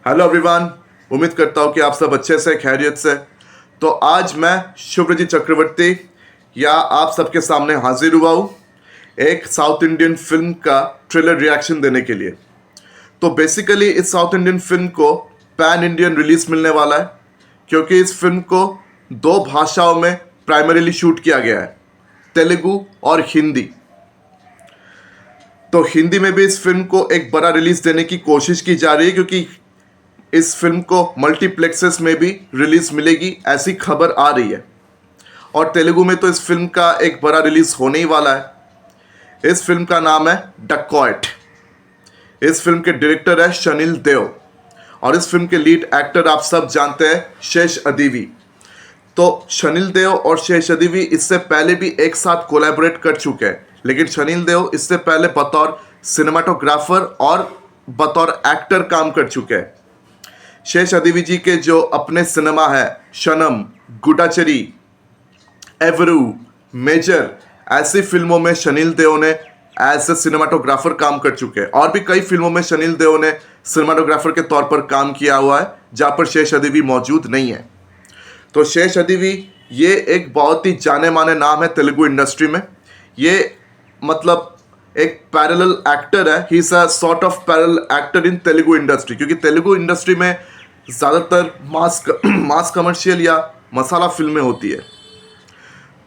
Hello everyone. उम्मीद करता हूँ कि आप सब अच्छे से खैरियत से। तो आज मैं शुभ्रजीत चक्रवर्ती या आप सबके सामने हाजिर हुआ हूँ एक साउथ इंडियन फिल्म का ट्रेलर रिएक्शन देने के लिए। तो बेसिकली इस साउथ इंडियन फिल्म को पैन इंडियन रिलीज मिलने वाला है, क्योंकि इस फिल्म को दो भाषाओं में प्राइमरीली शूट किया गया है, तेलुगु और हिंदी। तो हिंदी में भी इस फिल्म को एक बड़ा रिलीज देने की कोशिश की जा रही है, क्योंकि इस फिल्म को मल्टीप्लेक्सेस में भी रिलीज मिलेगी ऐसी खबर आ रही है। और तेलुगु में तो इस फिल्म का एक बड़ा रिलीज होने ही वाला है। इस फिल्म का नाम है डकॉयट। इस फिल्म के डायरेक्टर है शनिल देव और इस फिल्म के लीड एक्टर आप सब जानते हैं शेष अदीवी। तो शनिल देव और शेष अदीवी इससे पहले भी एक साथ कोलैबोरेट कर चुके हैं, लेकिन शनिल देव इससे पहले बतौर सिनेमाटोग्राफर और बतौर एक्टर काम कर चुके हैं। शेष अदीवी जी के जो अपने सिनेमा है शनम, गुडाचरी, एवरू, मेजर, ऐसी फिल्मों में शनिल देव ने एज ए सिनेमाटोग्राफर काम कर चुके हैं। और भी कई फिल्मों में शनिल देव ने सिनेमाटोग्राफर के तौर पर काम किया हुआ है जहाँ पर शेष अदीवी मौजूद नहीं है। तो शेष अदीवी ये एक बहुत ही जाने माने नाम है तेलुगु इंडस्ट्री में। ये मतलब एक पैरेलल एक्टर है। He is a sort of parallel actor in Telugu industry, क्योंकि तेलुगु इंडस्ट्री में ज़्यादातर मास कमर्शियल या मसाला फिल्में होती है।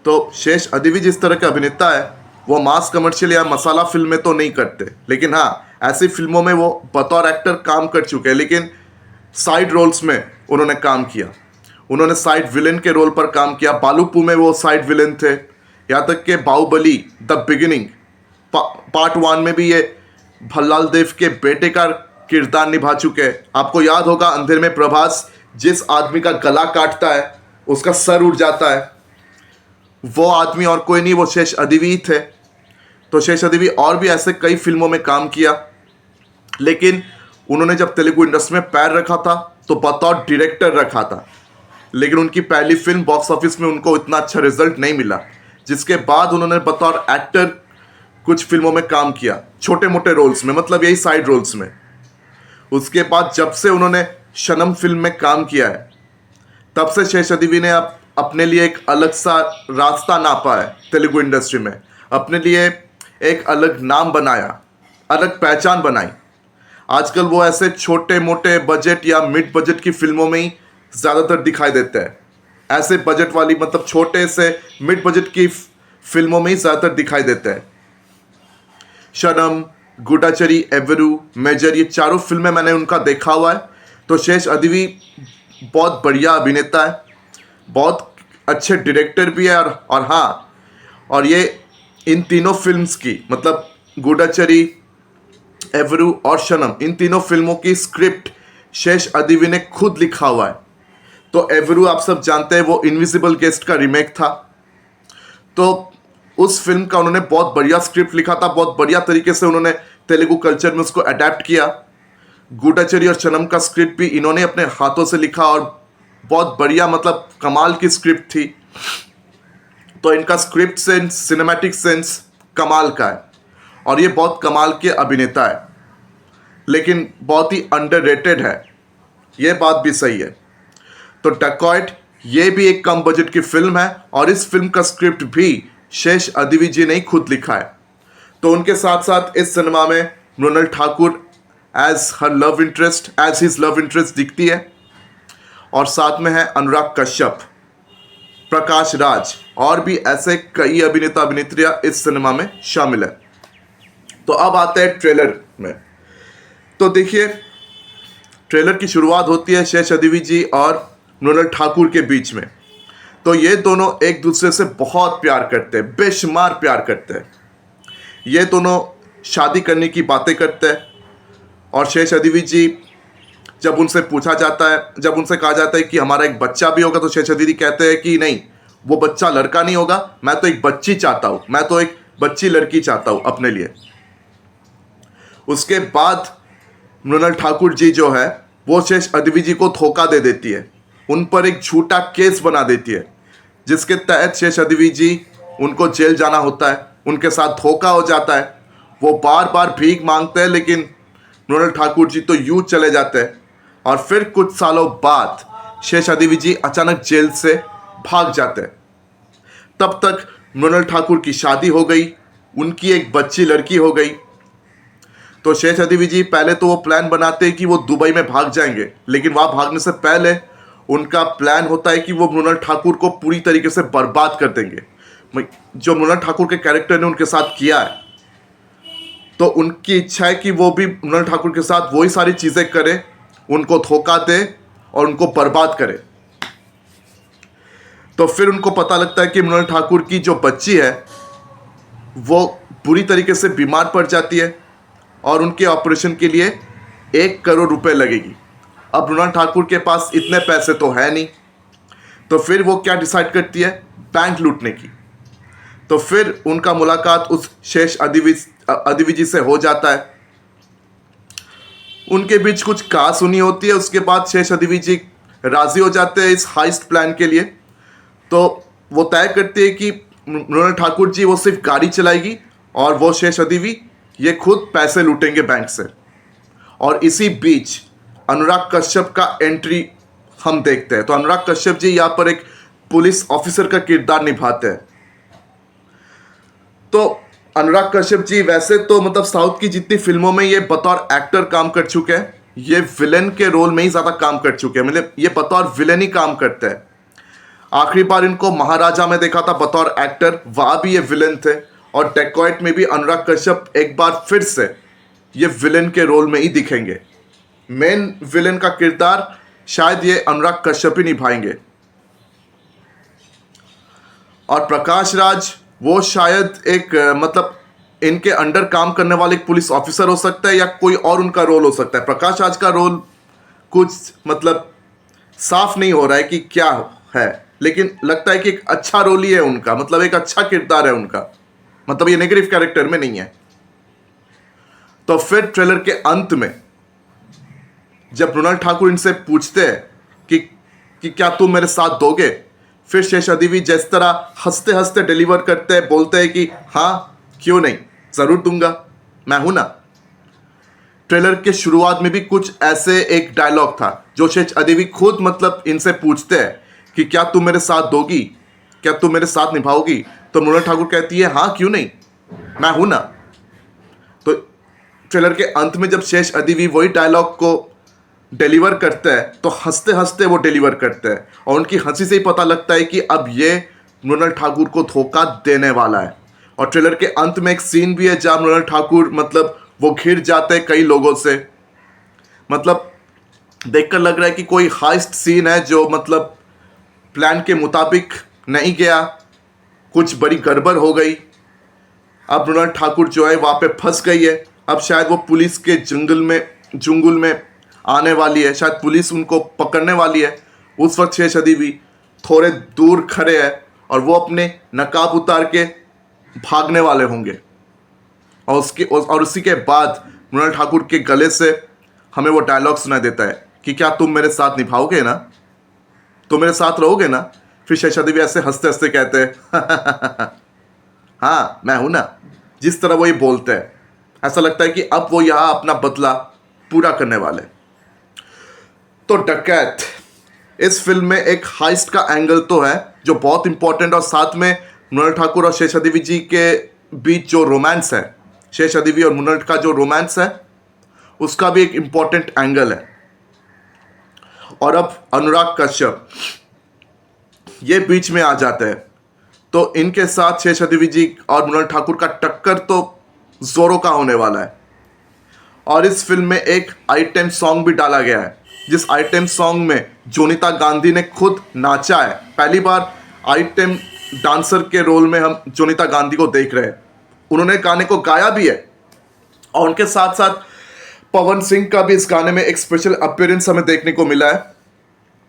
तो शेष अदीवी जिस तरह के अभिनेता है वो मास कमर्शियल या मसाला फिल्में तो नहीं करते, लेकिन हाँ ऐसी फिल्मों में वो बतौर एक्टर काम कर चुके हैं। लेकिन साइड रोल्स में उन्होंने काम किया। उन्होंने साइड विलेन के रोल पर काम किया। बालूपू में वो साइड विलेन थे, यहाँ तक कि बाहुबली द बिगिनिंग पार्ट 1 में भी ये भल्लाल देव के बेटे का किरदार निभा चुके हैं। आपको याद होगा अंधेर में प्रभास जिस आदमी का गला काटता है उसका सर उड़ जाता है, वो आदमी और कोई नहीं, वो शेष अदीवी थे। तो शेष अदीवी और भी ऐसे कई फिल्मों में काम किया, लेकिन उन्होंने जब तेलुगु इंडस्ट्री में पैर रखा था तो बतौर डायरेक्टर रखा था। लेकिन उनकी पहली फिल्म बॉक्स ऑफिस में उनको इतना अच्छा रिजल्ट नहीं मिला, जिसके बाद उन्होंने बतौर एक्टर कुछ फिल्मों में काम किया, छोटे मोटे रोल्स में, मतलब यही साइड रोल्स में। उसके बाद जब से उन्होंने शनम फिल्म में काम किया है, तब से शेष अदीवी ने अब अपने लिए एक अलग सा रास्ता नापा है तेलुगु इंडस्ट्री में, अपने लिए एक अलग नाम बनाया, अलग पहचान बनाई। आजकल वो ऐसे छोटे मोटे बजट या मिड बजट की फिल्मों में ही ज़्यादातर दिखाई देते हैं। ऐसे बजट वाली मतलब छोटे से मिड बजट की फिल्मों में ही ज़्यादातर दिखाई देते हैं। शनम, गुडाचरी, एवरू, मेजर, ये चारों फिल्में मैंने उनका देखा हुआ है। तो शेष अदीवी बहुत बढ़िया अभिनेता है, बहुत अच्छे डायरेक्टर भी है। और हाँ, और ये इन तीनों फिल्म्स की मतलब गुडाचरी, एवरू और शनम, इन तीनों फिल्मों की स्क्रिप्ट शेष अदीवी ने खुद लिखा हुआ है। तो एवरू आप सब जानते हैं वो इनविजिबल गेस्ट का रीमेक था। तो उस फिल्म का उन्होंने बहुत बढ़िया स्क्रिप्ट लिखा था, बहुत बढ़िया तरीके से उन्होंने तेलुगु कल्चर में उसको अडेप्ट किया। गुडाचरी और शनम का स्क्रिप्ट भी इन्होंने अपने हाथों से लिखा और बहुत बढ़िया मतलब कमाल की स्क्रिप्ट थी। तो इनका स्क्रिप्ट सेंस, सिनेमैटिक सेंस कमाल का है और ये बहुत कमाल के अभिनेता है, लेकिन बहुत ही अंडररेटेड है, ये बात भी सही है। तो डकॉयट ये भी एक कम बजट की फिल्म है और इस फिल्म का स्क्रिप्ट भी शेष अदीवी जी ने ही खुद लिखा है। तो उनके साथ साथ इस सिनेमा में Mrinal Thakur as his love interest दिखती है और साथ में है अनुराग कश्यप, प्रकाश राज और भी ऐसे कई अभिनेता अभिनेत्रियां इस सिनेमा में शामिल है। तो अब आते हैं ट्रेलर में। तो देखिए, ट्रेलर की शुरुआत होती है शेष अदीवी जी और मृणाल ठाकुर के बीच में। तो ये दोनों एक दूसरे से बहुत प्यार करते हैं, बेशुमार प्यार करते हैं। ये दोनों शादी करने की बातें करते हैं और शेष अदीवी जी जब उनसे पूछा जाता है, जब उनसे कहा जाता है कि हमारा एक बच्चा भी होगा, तो शेष अदीवी कहते हैं कि नहीं, वो बच्चा लड़का नहीं होगा, मैं तो एक बच्ची चाहता हूँ, मैं तो एक बच्ची लड़की चाहता हूँ अपने लिए। उसके बाद मृणाल ठाकुर जी जो है वो शेष अदीवी जी को धोखा दे देती है, उन पर एक झूठा केस बना देती है, जिसके तहत शेष अदीवी जी उनको जेल जाना होता है। उनके साथ धोखा हो जाता है, वो बार बार भीख मांगते हैं, लेकिन मृणाल ठाकुर जी तो यूं चले जाते हैं। और फिर कुछ सालों बाद शेषादेवी जी अचानक जेल से भाग जाते हैं। तब तक मृणाल ठाकुर की शादी हो गई, उनकी एक बच्ची लड़की हो गई। तो शेषादेवी जी पहले तो वो प्लान बनाते हैं कि वो दुबई में भाग जाएंगे, लेकिन वहाँ भागने से पहले उनका प्लान होता है कि वो मृणाल ठाकुर को पूरी तरीके से बर्बाद कर देंगे। जो मृणाल ठाकुर के कैरेक्टर ने उनके साथ किया है, तो उनकी इच्छा है कि वो भी मृणाल ठाकुर के साथ वही सारी चीज़ें करे, उनको धोखा दे और उनको बर्बाद करे। तो फिर उनको पता लगता है कि मृणाल ठाकुर की जो बच्ची है वो बुरी तरीके से बीमार पड़ जाती है और उनके ऑपरेशन के लिए 1 करोड़ रुपए लगेगी। अब मृणाल ठाकुर के पास इतने पैसे तो है नहीं, तो फिर वो क्या डिसाइड करती है, बैंक लूटने की। तो फिर उनका मुलाकात उस शेषादेवी जी से हो जाता है। उनके बीच कुछ कहासुनी होती है। उसके बाद शेषादेवी जी राजी हो जाते हैं इस हाइस्ट प्लान के लिए। तो वो तय करती है कि मृणाल ठाकुर जी वो सिर्फ गाड़ी चलाएगी और वो शेषादेवी ये खुद पैसे लूटेंगे बैंक से। और इसी बीच अनुराग कश्यप का एंट्री हम देखते हैं। तो अनुराग कश्यप जी यहाँ पर एक पुलिस ऑफिसर का किरदार निभाते हैं। तो अनुराग कश्यप जी वैसे तो मतलब साउथ की जितनी फिल्मों में ये बतौर एक्टर काम कर चुके हैं, ये विलेन के रोल में ही ज़्यादा काम कर चुके हैं। मतलब ये बतौर विलेन ही काम करते हैं। आखिरी बार इनको महाराजा में देखा था बतौर एक्टर, वहाँ भी ये विलेन थे। और डेकॉइट में भी अनुराग कश्यप एक बार फिर से ये विलेन के रोल में ही दिखेंगे। मेन विलेन का किरदार शायद ये अनुराग कश्यप ही निभाएंगे। और प्रकाश राज वो शायद एक मतलब इनके अंडर काम करने वाले एक पुलिस ऑफिसर हो सकता है या कोई और उनका रोल हो सकता है। प्रकाश राज का रोल कुछ मतलब साफ नहीं हो रहा है कि क्या है, लेकिन लगता है कि एक अच्छा रोल ही है उनका, मतलब एक अच्छा किरदार है उनका, मतलब ये नेगेटिव कैरेक्टर में नहीं है। तो फिर ट्रेलर के अंत में जब मृणाल ठाकुर इनसे पूछते हैं कि क्या तुम मेरे साथ दोगे, फिर शेषादेवी जिस तरह हंसते हंसते डिलीवर करते हैं, बोलते हैं कि हाँ क्यों नहीं, ज़रूर दूंगा, मैं हूं ना। ट्रेलर के शुरुआत में भी कुछ ऐसे एक डायलॉग था जो शेषादेवी खुद मतलब इनसे पूछते हैं कि क्या तुम मेरे साथ दोगी, क्या तुम मेरे साथ निभाओगी। तो मृणाल ठाकुर कहती है हाँ क्यों नहीं, मैं हूं ना। तो ट्रेलर के अंत में जब शेषादेवी वही डायलॉग को डिलीवर करते हैं तो हंसते हंसते वो डिलीवर करते हैं और उनकी हंसी से ही पता लगता है कि अब ये मृणाल ठाकुर को धोखा देने वाला है। और ट्रेलर के अंत में एक सीन भी है जहाँ मृणाल ठाकुर मतलब वो घिर जाते हैं कई लोगों से। मतलब देखकर लग रहा है कि कोई हाइस्ट सीन है जो मतलब प्लान के मुताबिक नहीं गया, कुछ बड़ी गड़बड़ हो गई। अब मृणाल ठाकुर जो है वहाँ पे फंस गई है। अब शायद वो पुलिस के जंगल में आने वाली है, शायद पुलिस उनको पकड़ने वाली है। उस वक्त शेषादेवी थोड़े दूर खड़े हैं और वो अपने नकाब उतार के भागने वाले होंगे। और उसी के बाद मृणाल ठाकुर के गले से हमें वो डायलॉग सुनाई देता है कि क्या तुम मेरे साथ निभाओगे ना, तुम मेरे साथ रहोगे ना। फिर शेषादेवी ऐसे हंसते हंसते कहते हैं हाँ मैं हूं ना। जिस तरह वो ये बोलते हैं ऐसा लगता है कि अब वो यहाँ अपना बदला पूरा करने वाले। तो डकैत इस फिल्म में एक हाइस्ट का एंगल तो है जो बहुत इंपॉर्टेंट, और साथ में मृणाल ठाकुर और शेषादेवी जी के बीच जो रोमांस है, शेषादेवी और मृणाल का जो रोमांस है उसका भी एक इंपॉर्टेंट एंगल है। और अब अनुराग कश्यप ये बीच में आ जाते हैं, तो इनके साथ शेषादेवी जी और मृणाल ठाकुर का टक्कर तो जोरों का होने वाला है। और इस फिल्म में एक आइटम सॉन्ग भी डाला गया है, जिस आइटम सॉन्ग में जोनीता गांधी ने खुद नाचा है। पहली बार आइटम डांसर के रोल में हम जोनीता गांधी को देख रहे हैं। उन्होंने गाने को गाया भी है और उनके साथ साथ पवन सिंह का भी इस गाने में एक स्पेशल अपीयरेंस हमें देखने को मिला है।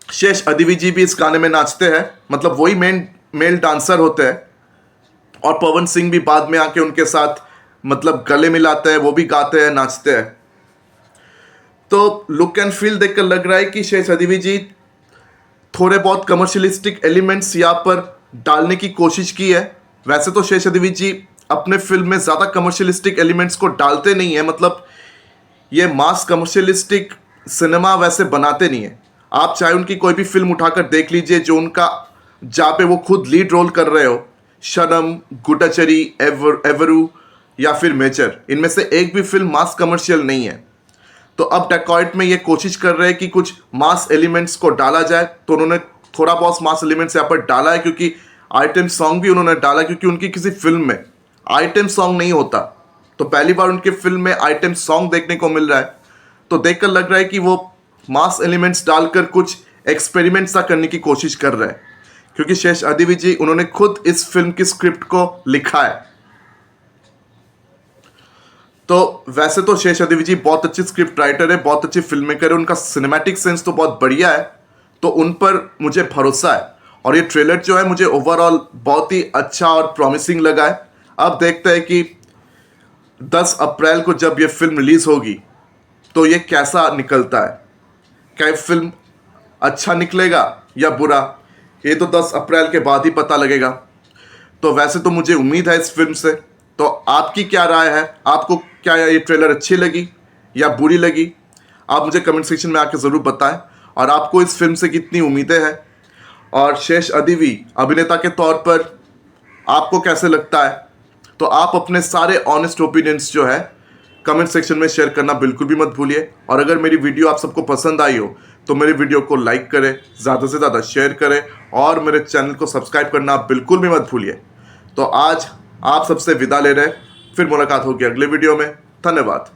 शेषादेवी जी भी इस गाने में नाचते हैं, मतलब वही मेल डांसर होते हैं। और पवन सिंह भी बाद में आके उनके साथ मतलब गले मिलाते हैं, वो भी गाते हैं, नाचते हैं। तो लुक एंड फील देखकर लग रहा है कि शेषादेवी जी थोड़े बहुत कमर्शियलिस्टिक एलिमेंट्स यहाँ पर डालने की कोशिश की है। वैसे तो शेषादेवी जी अपने फिल्म में ज़्यादा कमर्शियलिस्टिक एलिमेंट्स को डालते नहीं है, मतलब ये मास कमर्शियलिस्टिक सिनेमा वैसे बनाते नहीं है। आप चाहे उनकी कोई भी फिल्म उठाकर देख लीजिए जो उनका, जहाँ पे वो खुद लीड रोल कर रहे हो, शनम, गुटाचरी, एवरू या फिर मेजर, इनमें से एक भी फिल्म मास कमर्शियल नहीं है। तो अब डेकॉइट में ये कोशिश कर रहे हैं कि कुछ मास एलिमेंट्स को डाला जाए, तो उन्होंने थोड़ा बहुत मास एलिमेंट्स यहाँ पर डाला है, क्योंकि आइटम सॉन्ग भी उन्होंने डाला, क्योंकि उनकी किसी फिल्म में आइटम सॉन्ग नहीं होता। तो पहली बार उनकी फिल्म में आइटम सॉन्ग देखने को मिल रहा है, तो देखकर लग रहा है कि वो मास एलिमेंट्स डालकर कुछ एक्सपेरिमेंट सा करने की कोशिश कर रहे हैं, क्योंकि शेष अदिति उन्होंने खुद इस फिल्म की स्क्रिप्ट को लिखा है। तो वैसे तो शेष अदिति बहुत अच्छी स्क्रिप्ट राइटर है, बहुत अच्छी फिल्म मेकर है, उनका सिनेमैटिक सेंस तो बहुत बढ़िया है, तो उन पर मुझे भरोसा है। और ये ट्रेलर जो है मुझे ओवरऑल बहुत ही अच्छा और प्रॉमिसिंग लगा है। अब देखते हैं कि 10 अप्रैल को जब ये फिल्म रिलीज होगी तो ये कैसा निकलता है। क्या ये फिल्म अच्छा निकलेगा या बुरा, ये तो 10 अप्रैल के बाद ही पता लगेगा। तो वैसे तो मुझे उम्मीद है इस फिल्म से। तो आपकी क्या राय है? आपको क्या ये ट्रेलर अच्छी लगी या बुरी लगी? आप मुझे कमेंट सेक्शन में आके ज़रूर बताएं। और आपको इस फिल्म से कितनी उम्मीदें हैं, और शेष अदिति अभिनेता के तौर पर आपको कैसे लगता है? तो आप अपने सारे ऑनेस्ट ओपिनियंस जो है कमेंट सेक्शन में शेयर करना बिल्कुल भी मत भूलिए। और अगर मेरी वीडियो आप सबको पसंद आई हो तो मेरी वीडियो को लाइक करें, ज़्यादा से ज़्यादा शेयर करें, और मेरे चैनल को सब्सक्राइब करना बिल्कुल भी मत भूलिए। तो आज आप सबसे विदा ले रहे हैं, फिर मुलाकात होगी अगले वीडियो में। धन्यवाद।